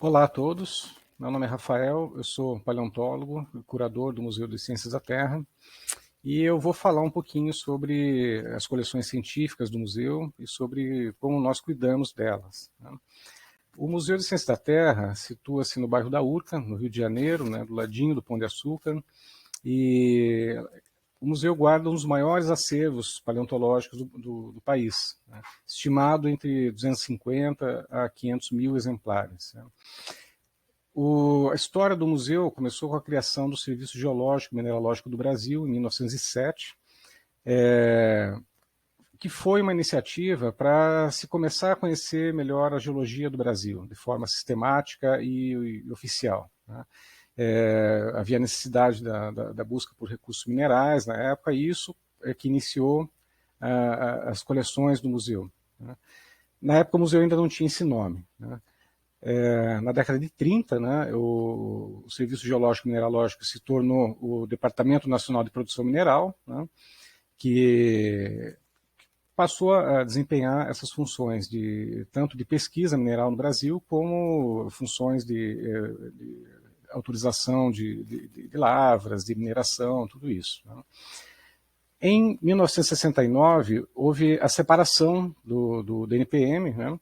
Olá a todos, meu nome é Rafael, eu sou paleontólogo, curador do Museu de Ciências da Terra, e eu vou falar um pouquinho sobre as coleções científicas do museu e sobre como nós cuidamos delas, né? O Museu de Ciências da Terra situa-se no bairro da Urca, no Rio de Janeiro, né, do ladinho do Pão de Açúcar, e o museu guarda um dos maiores acervos paleontológicos do país, né, estimado entre 250 a 500 mil exemplares, né. A história do museu começou com a criação do Serviço Geológico e Mineralógico do Brasil, em 1907, que foi uma iniciativa para se começar a conhecer melhor a geologia do Brasil, de forma sistemática e oficial, né? Havia necessidade da busca por recursos minerais na época, e isso é que iniciou as coleções do museu, né? Na época o museu ainda não tinha esse nome, né? Na década de 30, né, o Serviço Geológico e Mineralógico se tornou o Departamento Nacional de Produção Mineral, né, que passou a desempenhar essas funções tanto de pesquisa mineral no Brasil, como funções de autorização de lavras, de mineração, tudo isso, né. Em 1969, houve a separação do DNPM, né,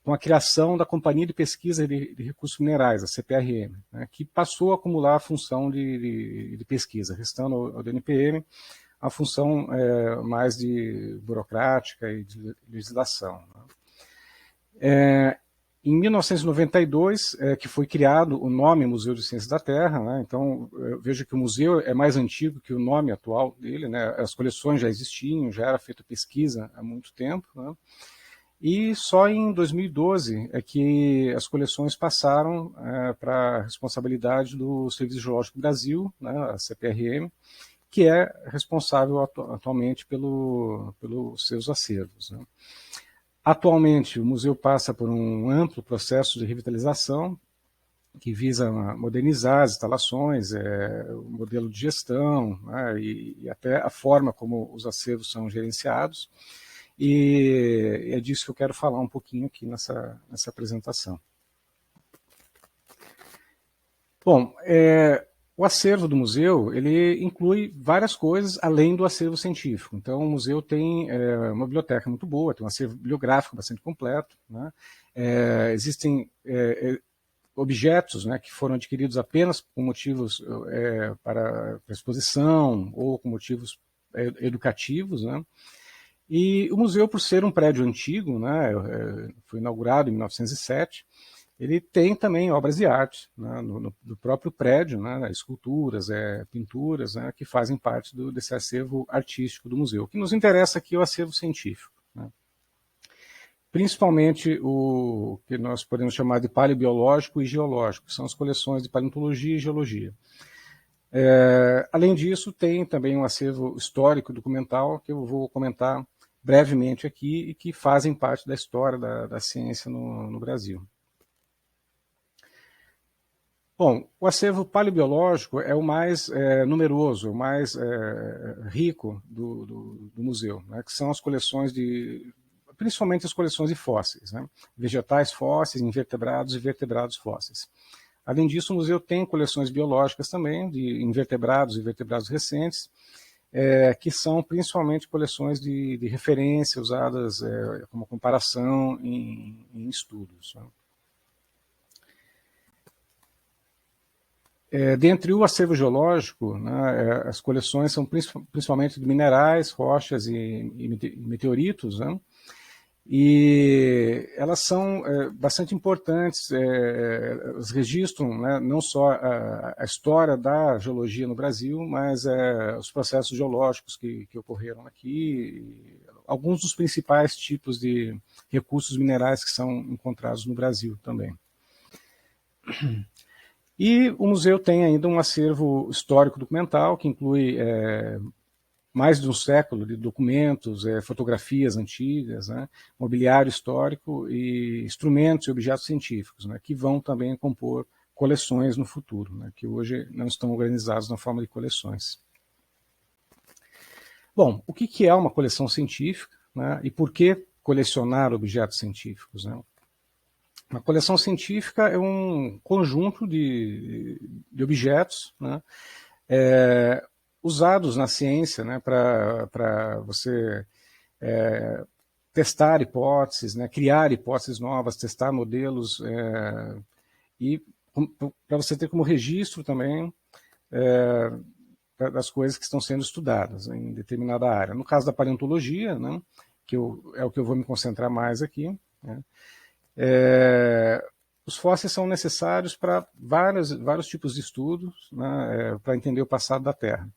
com a criação da Companhia de Pesquisa de Recursos Minerais, a CPRM, né, que passou a acumular a função de pesquisa, restando ao DNPM a função mais de burocrática e de legislação, né. Em 1992, que foi criado o nome Museu de Ciências da Terra, né, então eu vejo que o museu é mais antigo que o nome atual dele, né, as coleções já existiam, já era feita pesquisa há muito tempo, né. E só em 2012 é que as coleções passaram para a responsabilidade do Serviço Geológico do Brasil, né, a CPRM, que é responsável atualmente pelos seus acervos, né. Atualmente, o museu passa por um amplo processo de revitalização que visa modernizar as instalações, o modelo de gestão, né, e até a forma como os acervos são gerenciados. E é disso que eu quero falar um pouquinho aqui nessa apresentação. Bom, o acervo do museu, ele inclui várias coisas além do acervo científico. Então, o museu tem uma biblioteca muito boa, tem um acervo bibliográfico bastante completo, né? Existem objetos, né, que foram adquiridos apenas com motivos para exposição ou com motivos educativos, né? E o museu, por ser um prédio antigo, né, foi inaugurado em 1907, ele tem também obras de arte, né, no próprio prédio, né, esculturas, pinturas, né, que fazem parte desse acervo artístico do museu. O que nos interessa aqui é o acervo científico, né. Principalmente o que nós podemos chamar de paleobiológico e geológico, que são as coleções de paleontologia e geologia. Além disso, tem também um acervo histórico documental, que eu vou comentar brevemente aqui, e que fazem parte da história da ciência no Brasil. Bom, o acervo paleobiológico é o mais numeroso, o mais rico do museu, né, que são as coleções principalmente as coleções de fósseis, né, vegetais fósseis, invertebrados e vertebrados fósseis. Além disso, o museu tem coleções biológicas também, de invertebrados e vertebrados recentes, que são principalmente coleções de referência usadas como comparação em estudos, né. Dentre o acervo geológico, né, as coleções são principalmente de minerais, rochas e meteoritos, né, e elas são bastante importantes, elas registram, né, não só a história da geologia no Brasil, mas os processos geológicos que ocorreram aqui, alguns dos principais tipos de recursos minerais que são encontrados no Brasil também. E o museu tem ainda um acervo histórico documental, que inclui mais de um século de documentos, fotografias antigas, né, mobiliário histórico e instrumentos e objetos científicos, né, que vão também compor coleções no futuro, né, que hoje não estão organizados na forma de coleções. Bom, o que é uma coleção científica, né, e por que colecionar objetos científicos, né? Uma coleção científica é um conjunto de objetos, né, usados na ciência, né, para você testar hipóteses, né, criar hipóteses novas, testar modelos, e para você ter como registro também das coisas que estão sendo estudadas em determinada área. No caso da paleontologia, né, é o que eu vou me concentrar mais aqui, né, os fósseis são necessários para vários tipos de estudos, né, para entender o passado da Terra.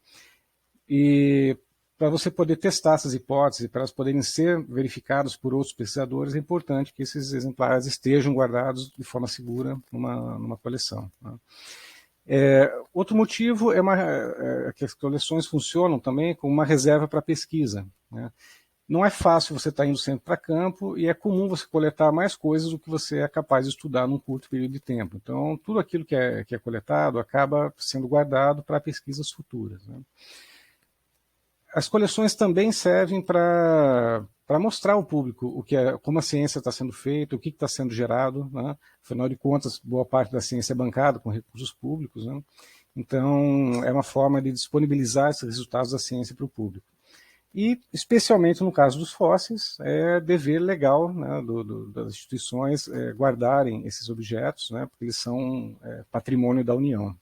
E para você poder testar essas hipóteses, para elas poderem ser verificadas por outros pesquisadores, é importante que esses exemplares estejam guardados de forma segura numa coleção, né. Outro motivo é que as coleções funcionam também como uma reserva para pesquisa, né. Não é fácil você estar indo sempre para campo e é comum você coletar mais coisas do que você é capaz de estudar num curto período de tempo. Então, tudo aquilo que é coletado acaba sendo guardado para pesquisas futuras, né. As coleções também servem para mostrar ao público como a ciência está sendo feita, o que está sendo gerado, né? Afinal de contas, boa parte da ciência é bancada com recursos públicos, né? Então, é uma forma de disponibilizar esses resultados da ciência para o público. E, especialmente no caso dos fósseis, é dever legal, né, das instituições guardarem esses objetos, né, porque eles são patrimônio da União.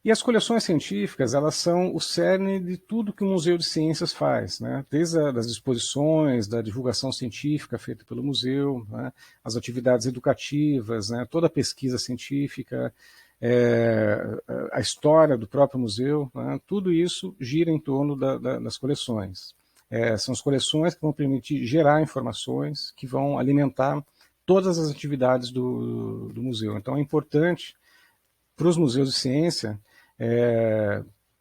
E as coleções científicas, elas são o cerne de tudo que o Museu de Ciências faz, né? Desde as exposições, da divulgação científica feita pelo museu, né? As atividades educativas, né? Toda a pesquisa científica, a história do próprio museu, né? Tudo isso gira em torno das coleções. São as coleções que vão permitir gerar informações, que vão alimentar todas as atividades do museu. Então é importante para os museus de ciência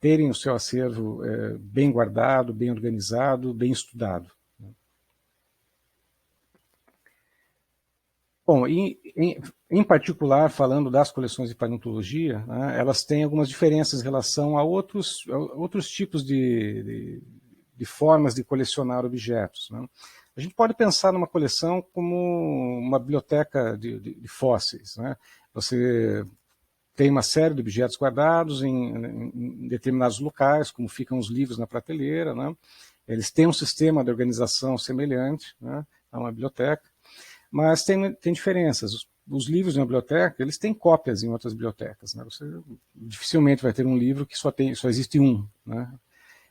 terem o seu acervo bem guardado, bem organizado, bem estudado. Bom, em particular, falando das coleções de paleontologia, né, elas têm algumas diferenças em relação a outros tipos de formas de colecionar objetos, né. A gente pode pensar numa coleção como uma biblioteca de fósseis, né. Você tem uma série de objetos guardados em determinados locais, como ficam os livros na prateleira, né? Eles têm um sistema de organização semelhante, né, a uma biblioteca, mas tem diferenças. Os livros na biblioteca, eles têm cópias em outras bibliotecas, né? Você dificilmente vai ter um livro que só existe um, né?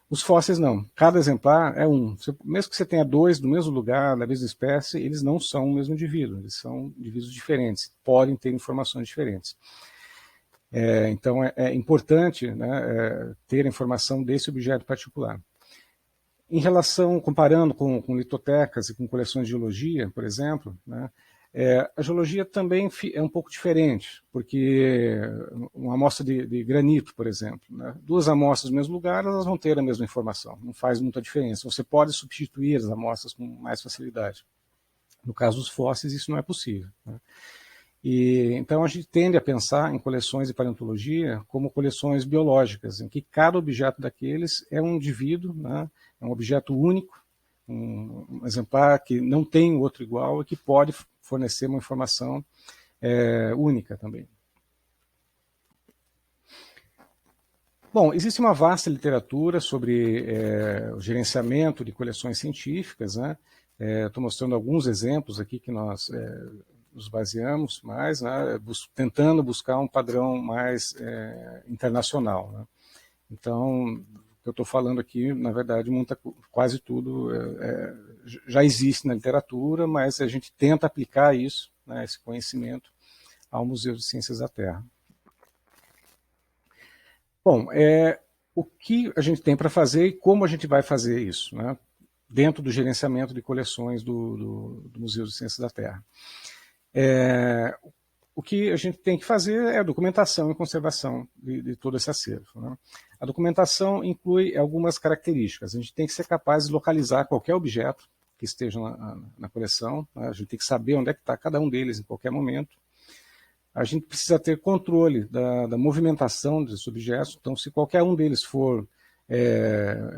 Os fósseis não. Cada exemplar é um. Mesmo que você tenha dois do mesmo lugar, da mesma espécie, eles não são o mesmo indivíduo. Eles são indivíduos diferentes, podem ter informações diferentes. Então é importante, né, ter a informação desse objeto particular. Em relação, comparando com litotecas e com coleções de geologia, por exemplo, né, a geologia também é um pouco diferente, porque uma amostra de granito, por exemplo, né, duas amostras no mesmo lugar, elas vão ter a mesma informação, não faz muita diferença. Você pode substituir as amostras com mais facilidade. No caso dos fósseis, isso não é possível, né. Então a gente tende a pensar em coleções de paleontologia como coleções biológicas, em que cada objeto daqueles é um indivíduo, né, é um objeto único, um exemplar que não tem outro igual e que pode fornecer uma informação única também. Bom, existe uma vasta literatura sobre o gerenciamento de coleções científicas, né? Estou mostrando alguns exemplos aqui que nós nos baseamos mais, né, tentando buscar um padrão mais internacional, né. Então, o que eu estou falando aqui, na verdade, quase tudo já existe na literatura, mas a gente tenta aplicar isso, né, esse conhecimento, ao Museu de Ciências da Terra. Bom, o que a gente tem para fazer e como a gente vai fazer isso, né, dentro do gerenciamento de coleções do Museu de Ciências da Terra. O que a gente tem que fazer é a documentação e conservação de todo esse acervo, né? A documentação inclui algumas características. A gente tem que ser capaz de localizar qualquer objeto que esteja na coleção, né? A gente tem que saber onde é que está cada um deles em qualquer momento. A gente precisa ter controle da movimentação desses objetos. Então, se qualquer um deles for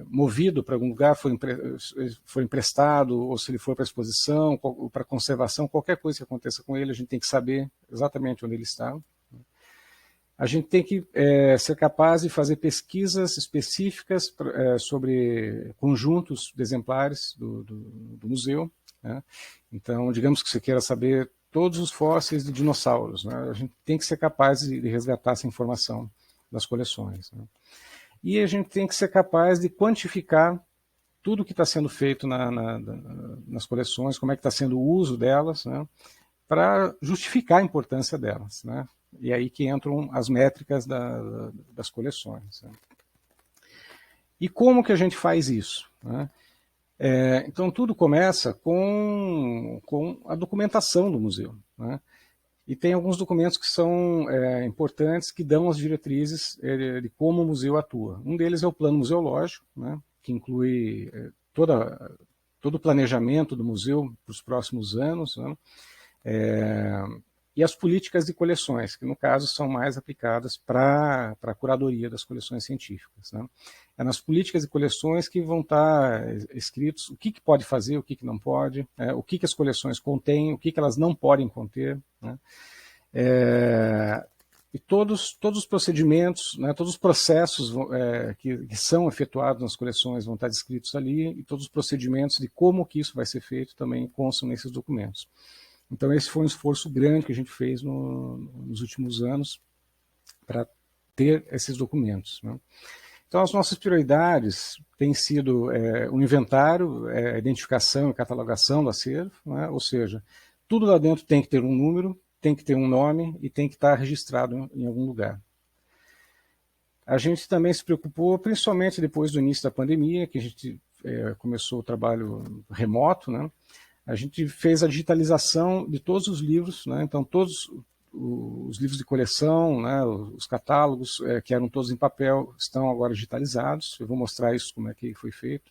movido para algum lugar, for emprestado, ou se ele for para exposição, para conservação, qualquer coisa que aconteça com ele, a gente tem que saber exatamente onde ele está. A gente tem que ser capaz de fazer pesquisas específicas sobre conjuntos de exemplares do museu, né? Então, digamos que você queira saber todos os fósseis de dinossauros, né? A gente tem que ser capaz de resgatar essa informação das coleções, né? E a gente tem que ser capaz de quantificar tudo que está sendo feito nas coleções, como é que está sendo o uso delas, né? Para justificar a importância delas, né? E aí que entram as métricas das coleções, né? E como que a gente faz isso, né? Então tudo começa com a documentação do museu, né? E tem alguns documentos que são importantes, que dão as diretrizes de como o museu atua. Um deles é o plano museológico, né? Que inclui todo o planejamento do museu para os próximos anos, né? E as políticas de coleções, que no caso são mais aplicadas para a curadoria das coleções científicas, né? É nas políticas de coleções que vão estar escritos o que pode fazer, o que não pode, o que as coleções contêm, o que elas não podem conter, né? E todos os procedimentos, né, todos os processos que são efetuados nas coleções vão estar descritos ali, e todos os procedimentos de como que isso vai ser feito também constam nesses documentos. Então esse foi um esforço grande que a gente fez nos últimos anos para ter esses documentos, né? Então as nossas prioridades têm sido o inventário, a identificação e catalogação do acervo, né? Ou seja, tudo lá dentro tem que ter um número, tem que ter um nome e tem que estar registrado em algum lugar. A gente também se preocupou, principalmente depois do início da pandemia, que a gente começou o trabalho remoto, né? A gente fez a digitalização de todos os livros, né? Então todos os livros de coleção, né, os catálogos, que eram todos em papel, estão agora digitalizados. Eu vou mostrar isso, como é que foi feito.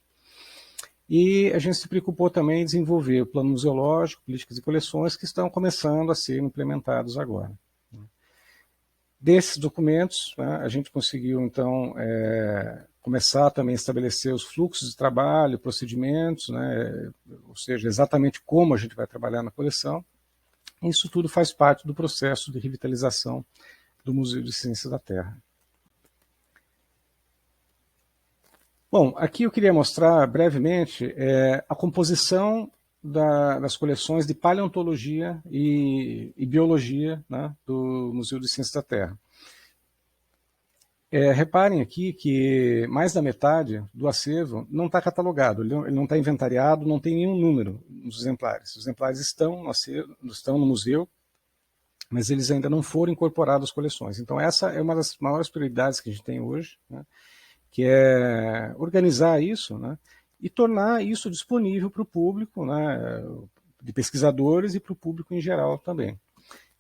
E a gente se preocupou também em desenvolver o plano museológico, políticas de coleções, que estão começando a ser implementados agora. Desses documentos, né, a gente conseguiu, então, começar também a estabelecer os fluxos de trabalho, procedimentos, né, ou seja, exatamente como a gente vai trabalhar na coleção. Isso tudo faz parte do processo de revitalização do Museu de Ciências da Terra. Bom, aqui eu queria mostrar brevemente a composição das coleções de paleontologia e biologia, né, do Museu de Ciências da Terra. Reparem aqui que mais da metade do acervo não está catalogado, ele não está inventariado, não tem nenhum número nos exemplares. Os exemplares estão no museu, mas eles ainda não foram incorporados às coleções. Então essa é uma das maiores prioridades que a gente tem hoje, né, que é organizar isso, né, e tornar isso disponível para o público, né, de pesquisadores e para o público em geral também.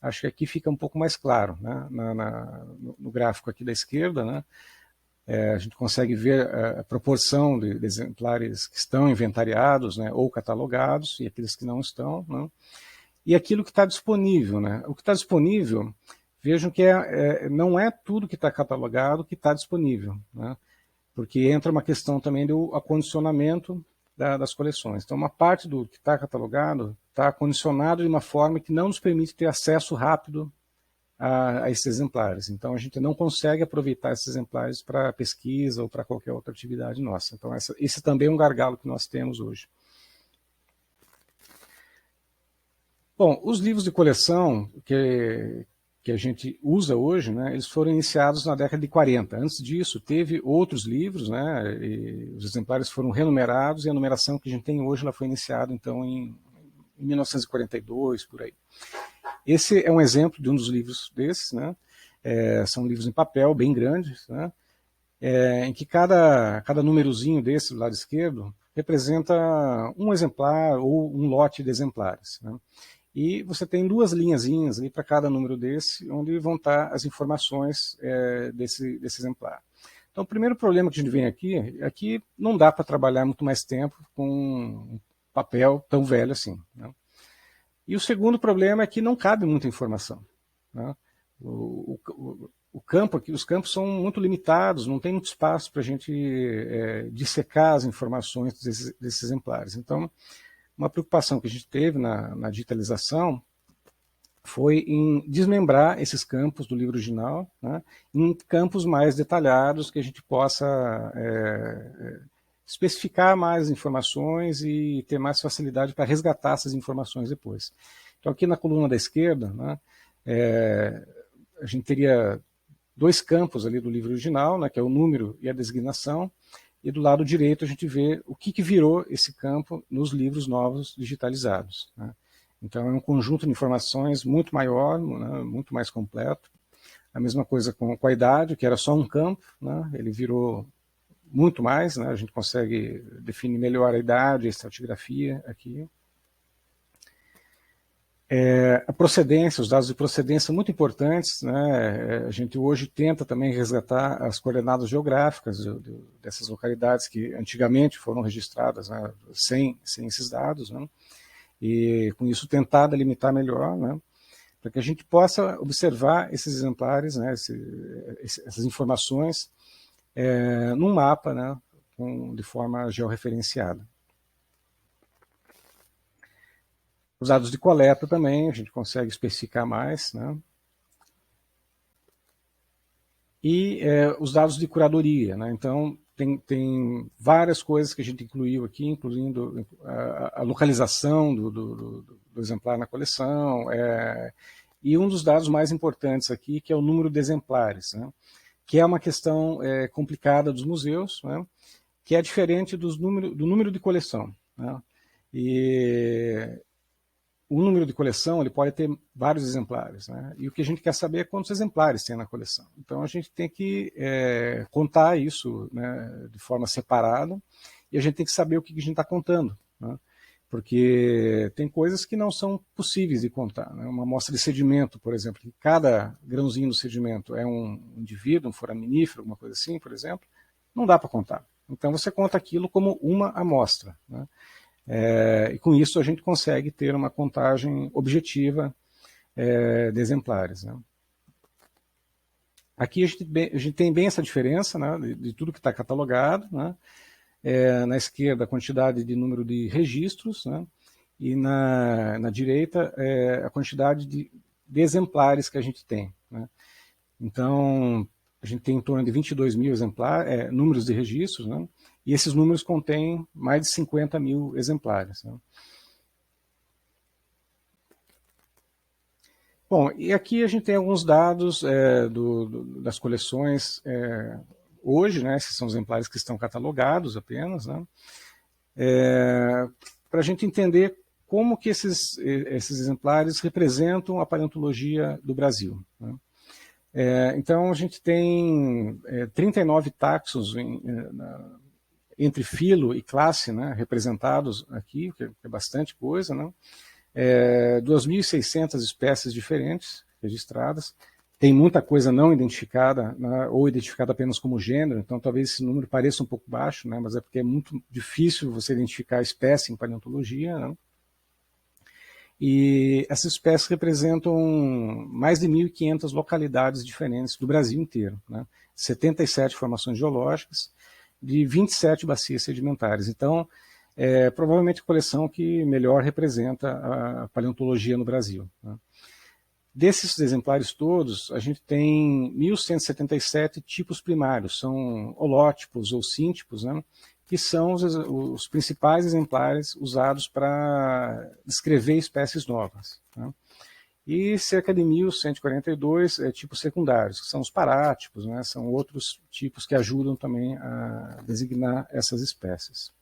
Acho que aqui fica um pouco mais claro, né, no gráfico aqui da esquerda, né, a gente consegue ver a proporção de exemplares que estão inventariados, né, ou catalogados, e aqueles que não estão, né, e aquilo que está disponível, né. O que está disponível, vejam que não é tudo que está catalogado que está disponível, né, porque entra uma questão também do acondicionamento das coleções. Então, uma parte do que está catalogado está condicionado de uma forma que não nos permite ter acesso rápido a esses exemplares. Então, a gente não consegue aproveitar esses exemplares para pesquisa ou para qualquer outra atividade nossa. Então, esse também é um gargalo que nós temos hoje. Bom, os livros de coleção que a gente usa hoje, né, eles foram iniciados na década de 40. Antes disso, teve outros livros, né, e os exemplares foram renumerados, e a numeração que a gente tem hoje ela foi iniciada, então, em 1942, por aí. Esse é um exemplo de um dos livros desses, né, são livros em papel, bem grandes, né, em que cada númerozinho desse do lado esquerdo representa um exemplar ou um lote de exemplares, né. E você tem duas linhazinhas ali para cada número desse, onde vão estar as informações desse exemplar. Então, o primeiro problema que a gente vem aqui é que não dá para trabalhar muito mais tempo com um papel tão velho assim, né? E o segundo problema é que não cabe muita informação, né? o campo aqui, os campos são muito limitados, não tem muito espaço para a gente dissecar as informações desses exemplares. Então, uma preocupação que a gente teve na digitalização foi em desmembrar esses campos do livro original, né, em campos mais detalhados que a gente possa especificar mais informações e ter mais facilidade para resgatar essas informações depois. Então aqui na coluna da esquerda, né, a gente teria dois campos ali do livro original, né, que é o número e a designação, e do lado direito a gente vê o que virou esse campo nos livros novos digitalizados, né. Então é um conjunto de informações muito maior, né, muito mais completo. A mesma coisa com a idade, que era só um campo, né, ele virou muito mais, né, a gente consegue definir melhor a idade, a estratigrafia aqui. A procedência, os dados de procedência são muito importantes, né, a gente hoje tenta também resgatar as coordenadas geográficas dessas localidades que antigamente foram registradas, né, sem esses dados, né, e com isso tentar delimitar melhor, né, para que a gente possa observar esses exemplares, né, essas informações num mapa, né, de forma georreferenciada. Os dados de coleta também, a gente consegue especificar mais, né, e os dados de curadoria, né, então tem várias coisas que a gente incluiu aqui, incluindo a localização do exemplar na coleção, e um dos dados mais importantes aqui, que é o número de exemplares, né, que é uma questão complicada dos museus, né, que é diferente do número de coleção, né, e o número de coleção ele pode ter vários exemplares, né, e o que a gente quer saber é quantos exemplares tem na coleção. Então a gente tem que contar isso, né, de forma separada, e a gente tem que saber o que a gente está contando, né, porque tem coisas que não são possíveis de contar, né? Uma amostra de sedimento, por exemplo, que cada grãozinho do sedimento é um indivíduo, um foraminífero, alguma coisa assim, por exemplo, não dá para contar. Então você conta aquilo como uma amostra, né? E com isso a gente consegue ter uma contagem objetiva de exemplares, né? Aqui a gente tem bem essa diferença, né, de tudo que está catalogado, né? Na esquerda a quantidade de número de registros, né, e na direita a quantidade de exemplares que a gente tem, né. Então a gente tem em torno de 22 mil exemplares, números de registros, né, e esses números contêm mais de 50 mil exemplares, né. Bom, e aqui a gente tem alguns dados das coleções hoje, né, esses são exemplares que estão catalogados apenas, né, para a gente entender como que esses exemplares representam a paleontologia do Brasil, né. Então a gente tem 39 taxons entre filo e classe, né, representados aqui, que é bastante coisa, né. 2.600 espécies diferentes registradas. Tem muita coisa não identificada, né, ou identificada apenas como gênero, então talvez esse número pareça um pouco baixo, né, mas é porque é muito difícil você identificar a espécie em paleontologia, né. E essas espécies representam mais de 1.500 localidades diferentes do Brasil inteiro, né, 77 formações geológicas, de 27 bacias sedimentares. Então, provavelmente a coleção que melhor representa a paleontologia no Brasil, né. Desses exemplares todos, a gente tem 1.177 tipos primários, são holótipos ou síntipos, né, que são os principais exemplares usados para descrever espécies novas, né. E cerca de 1.142 tipos secundários, que são os parátipos, né, são outros tipos que ajudam também a designar essas espécies.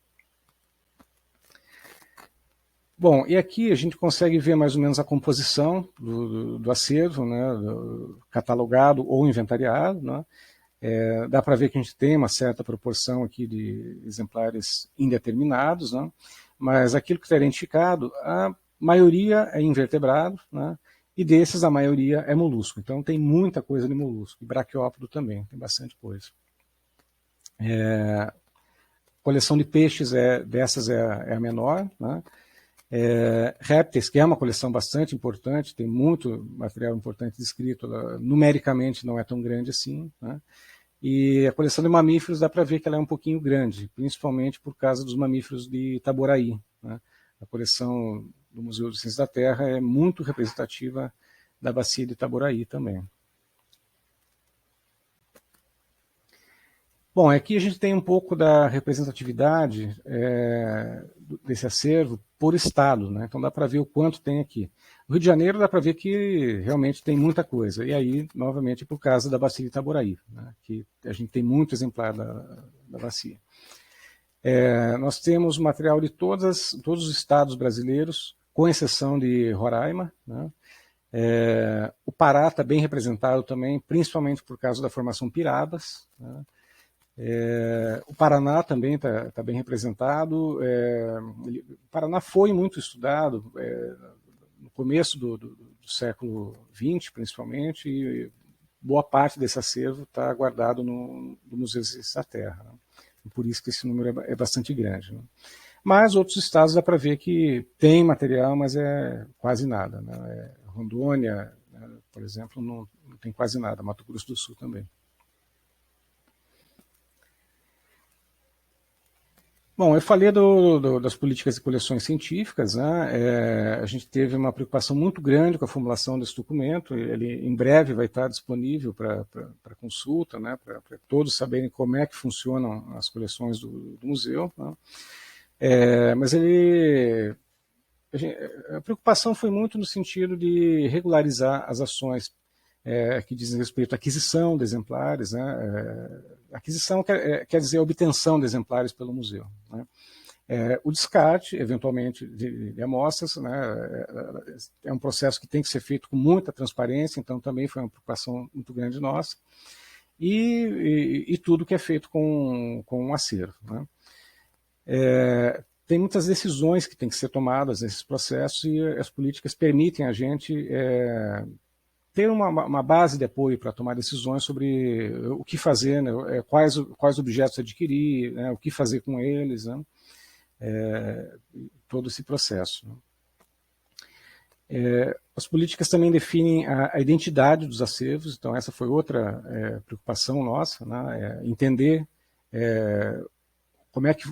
Bom, e aqui a gente consegue ver mais ou menos a composição do acervo, né, catalogado ou inventariado, né. Dá para ver que a gente tem uma certa proporção aqui de exemplares indeterminados, né, mas aquilo que está identificado, a maioria é invertebrado, né, e desses a maioria é molusco. Então tem muita coisa de molusco, e braquiópodo também, tem bastante coisa. Coleção de peixes dessas é a menor, né. Répteis, que é uma coleção bastante importante, tem muito material importante descrito, numericamente não é tão grande assim, né? E a coleção de mamíferos dá para ver que ela é um pouquinho grande, principalmente por causa dos mamíferos de Itaboraí, né? A coleção do Museu de Ciências da Terra é muito representativa da bacia de Itaboraí também. Bom, aqui a gente tem um pouco da representatividade desse acervo por estado, né? Então dá para ver o quanto tem aqui. No Rio de Janeiro dá para ver que realmente tem muita coisa. E aí, novamente, por causa da bacia de Itaboraí, né? Que a gente tem muito exemplar da bacia. Nós temos material de todos os estados brasileiros, com exceção de Roraima, né? O Pará está bem representado também, principalmente por causa da formação Pirabas, né? O Paraná também está bem representado. O Paraná foi muito estudado no começo do século XX, principalmente, e boa parte desse acervo está guardado no Museu de Ciências da Terra, né? Por isso que esse número é bastante grande, né? Mas outros estados dá para ver que tem material, mas é quase nada, né? Rondônia, né, por exemplo, não tem quase nada. Mato Grosso do Sul também. Bom, eu falei das políticas de coleções científicas, né? A gente teve uma preocupação muito grande com a formulação desse documento. Ele em breve vai estar disponível para consulta, né? Para todos saberem como é que funcionam as coleções do museu, né? Mas a preocupação foi muito no sentido de regularizar as ações que dizem respeito à aquisição de exemplares, né? Aquisição quer dizer a obtenção de exemplares pelo museu, né? O descarte, eventualmente, de amostras, né? É um processo que tem que ser feito com muita transparência, então também foi uma preocupação muito grande nossa, e tudo que é feito com um acervo, né? Tem muitas decisões que têm que ser tomadas nesses processos e as políticas permitem a gente ter uma base de apoio para tomar decisões sobre o que fazer, né? Quais objetos adquirir, né? O que fazer com eles, né? Todo esse processo, né? As políticas também definem a identidade dos acervos, então essa foi outra preocupação nossa, né? Entender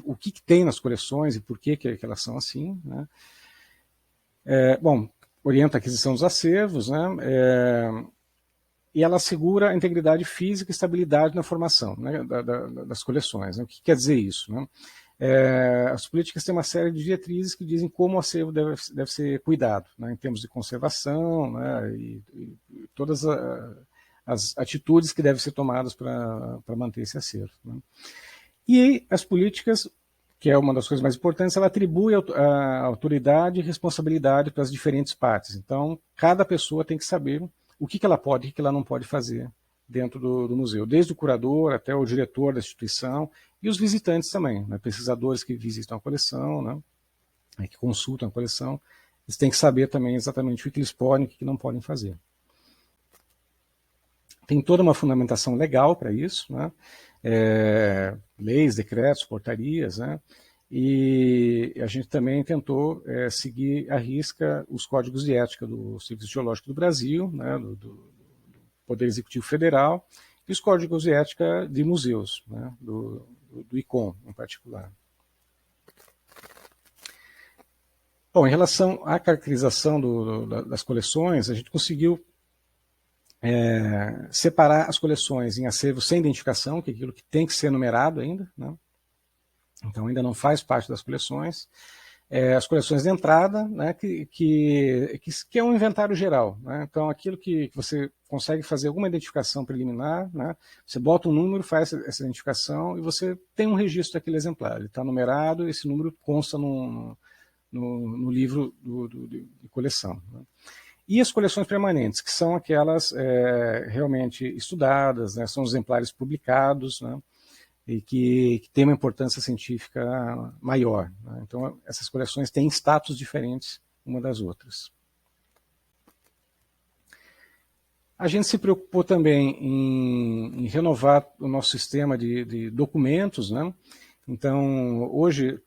o que tem nas coleções e por que elas são assim, né? Bom, orienta a aquisição dos acervos, né? E ela assegura a integridade física e estabilidade na formação, né, das coleções, né? O que quer dizer isso, né? As políticas têm uma série de diretrizes que dizem como o acervo deve ser cuidado, né, em termos de conservação, né, e todas as atitudes que devem ser tomadas para manter esse acervo, né? E as políticas, que é uma das coisas mais importantes, ela atribui a autoridade e responsabilidade para as diferentes partes. Então, cada pessoa tem que saber o que ela pode e o que ela não pode fazer dentro do museu, desde o curador até o diretor da instituição e os visitantes também, né, pesquisadores que visitam a coleção, né, que consultam a coleção, eles têm que saber também exatamente o que eles podem e o que não podem fazer. Tem toda uma fundamentação legal para isso, né? Leis, decretos, portarias, né? E a gente também tentou seguir à risca os códigos de ética do Serviço Geológico do Brasil, né? do Poder Executivo Federal, e os códigos de ética de museus, né? do ICOM em particular. Bom, em relação à caracterização das coleções, a gente conseguiu separar as coleções em acervo sem identificação, que é aquilo que tem que ser numerado ainda, né? Então ainda não faz parte das coleções. As coleções de entrada, né, que é um inventário geral, né? Então aquilo que você consegue fazer alguma identificação preliminar, né? Você bota um número, faz essa identificação e você tem um registro daquele exemplar. Ele está numerado, esse número consta no livro de coleção, né? E as coleções permanentes, que são aquelas realmente estudadas, né, são os exemplares publicados, né, e que têm uma importância científica maior, né? Então, essas coleções têm status diferentes uma das outras. A gente se preocupou também em renovar o nosso sistema de documentos, né? Então, hoje,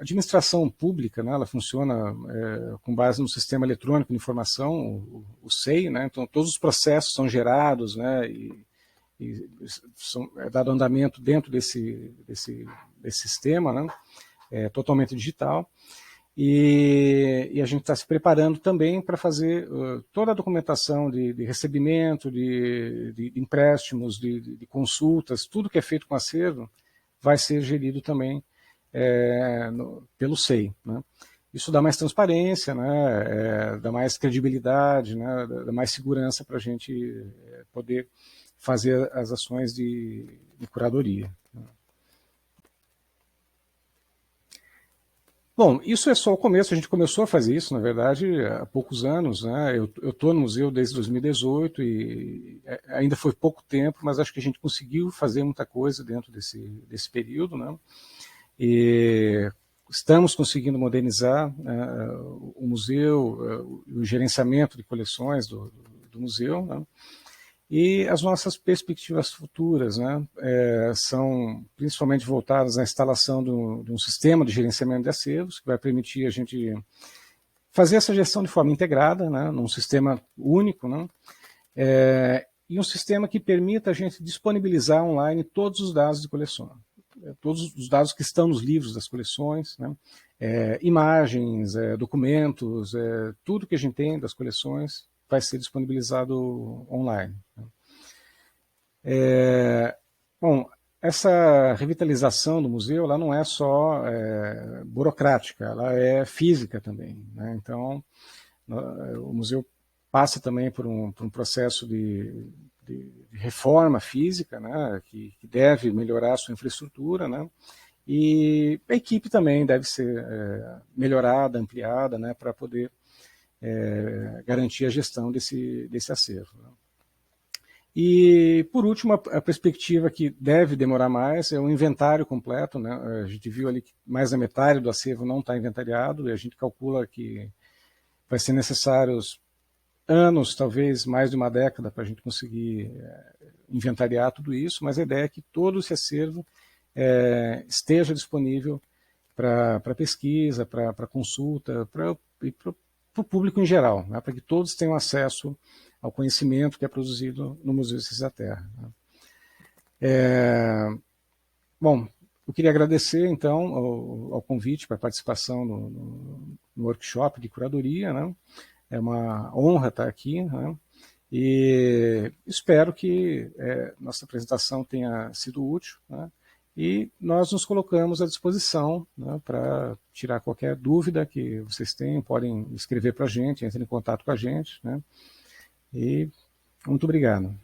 administração pública, né, ela funciona com base no Sistema Eletrônico de Informação, o SEI, né, então todos os processos são gerados, né, e é dado andamento dentro desse sistema, né, totalmente digital. E a gente está se preparando também para fazer toda a documentação de recebimento, de empréstimos, de consultas, tudo que é feito com acervo vai ser gerido também pelo SEI. Né? Isso dá mais transparência, né? Dá mais credibilidade, né? Dá mais segurança para a gente poder fazer as ações de curadoria. Bom, isso é só o começo, a gente começou a fazer isso, na verdade, há poucos anos, né? Eu estou no museu desde 2018 e ainda foi pouco tempo, mas acho que a gente conseguiu fazer muita coisa dentro desse período, né? E estamos conseguindo modernizar o museu, o gerenciamento de coleções do museu, né? E as nossas perspectivas futuras, né, são principalmente voltadas à instalação de um sistema de gerenciamento de acervos, que vai permitir a gente fazer essa gestão de forma integrada, né, num sistema único, né, e um sistema que permita a gente disponibilizar online todos os dados de coleção, todos os dados que estão nos livros das coleções, né, imagens, documentos, tudo que a gente tem das coleções vai ser disponibilizado online. Bom, essa revitalização do museu ela não é só burocrática, ela é física também. Né? Então, o museu passa também por um processo de reforma física, né? que deve melhorar a sua infraestrutura, né? E a equipe também deve ser melhorada, ampliada, né? Para poder garantir a gestão desse acervo. Né? E, por último, a perspectiva que deve demorar mais é o inventário completo. Né? A gente viu ali que mais da metade do acervo não está inventariado, e a gente calcula que vai ser necessários anos, talvez mais de uma década, para a gente conseguir inventariar tudo isso, mas a ideia é que todo esse acervo esteja disponível para pesquisa, para consulta, para o público em geral, né, para que todos tenham acesso ao conhecimento que é produzido no Museu de Ciências da Terra. Né. Bom, eu queria agradecer, então, ao convite para a participação no workshop de curadoria. Né. É uma honra estar aqui, né, e espero que nossa apresentação tenha sido útil, né, e nós nos colocamos à disposição, né, para tirar qualquer dúvida que vocês tenham, podem escrever para a gente, entrem em contato com a gente. Né, e muito obrigado.